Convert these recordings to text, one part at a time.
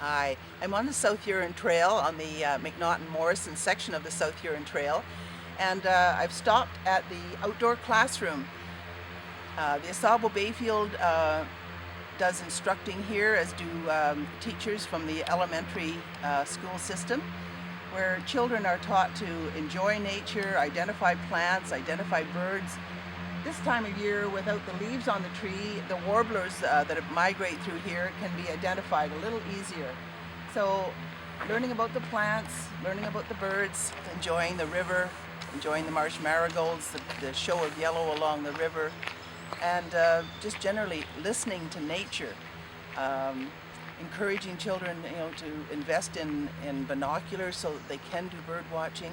Hi, I'm on the South Huron Trail on the McNaughton-Morrison section of the South Huron Trail, and I've stopped at the outdoor classroom. The Asabo Bayfield does instructing here, as do teachers from the elementary school system, where children are taught to enjoy nature, identify plants, identify birds. This time of year, without the leaves on the tree, the warblers that migrate through here can be identified a little easier. So learning about the plants, learning about the birds, enjoying the river, enjoying the marsh marigolds, the show of yellow along the river, and just generally listening to nature. Encouraging children, to invest in binoculars so that they can do bird watching.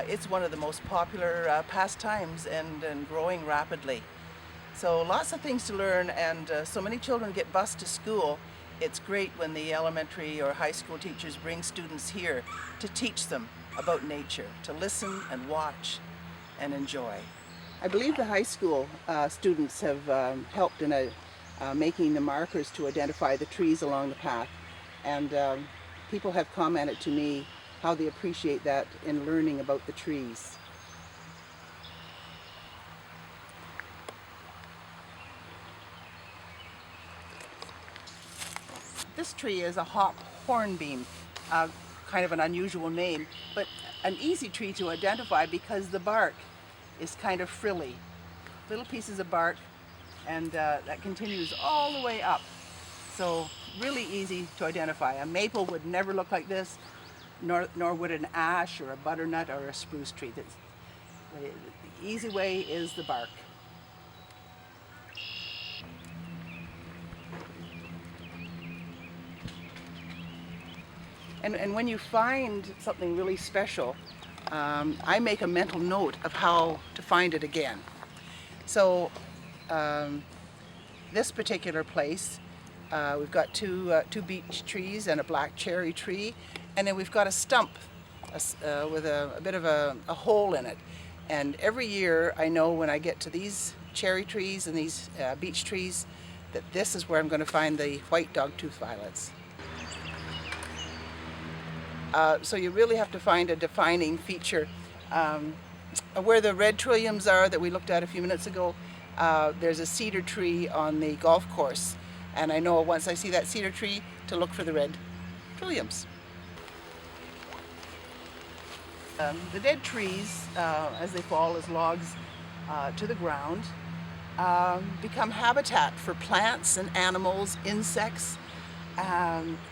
It's one of the most popular pastimes and growing rapidly. So lots of things to learn, and so many children get bused to school. It's great when the elementary or high school teachers bring students here to teach them about nature, to listen and watch and enjoy. I believe the high school students have helped in making the markers to identify the trees along the path, and people have commented to me how they appreciate that in learning about the trees. This tree is a hop hornbeam, kind of an unusual name, but an easy tree to identify because the bark is kind of frilly. Little pieces of bark, and that continues all the way up. So really easy to identify. A maple would never look like this, nor would an ash or a butternut or a spruce tree. The easy way is the bark. And when you find something really special, I make a mental note of how to find it again. So this particular place, we've got two beech trees and a black cherry tree, and then we've got a stump with a bit of a hole in it. And every year I know when I get to these cherry trees and these beech trees that this is where I'm going to find the white dogtooth violets. So you really have to find a defining feature. Where the red trilliums are that we looked at a few minutes ago, there's a cedar tree on the golf course, and I know once I see that cedar tree to look for the red trilliums. The dead trees, as they fall as logs to the ground, become habitat for plants and animals, insects.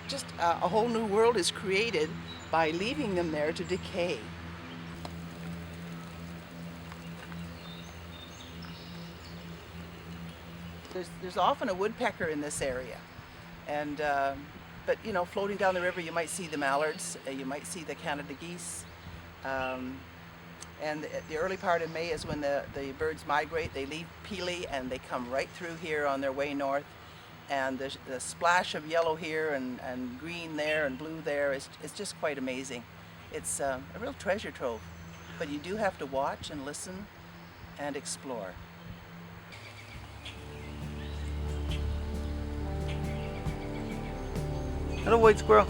Just a whole new world is created by leaving them there to decay. There's often a woodpecker in this area, and but floating down the river you might see the mallards, you might see the Canada geese, and the early part of May is when the birds migrate. They leave Pili and they come right through here on their way north, and the splash of yellow here and green there and blue there is just quite amazing. It's a real treasure trove, but you do have to watch and listen and explore. Hello, white squirrel.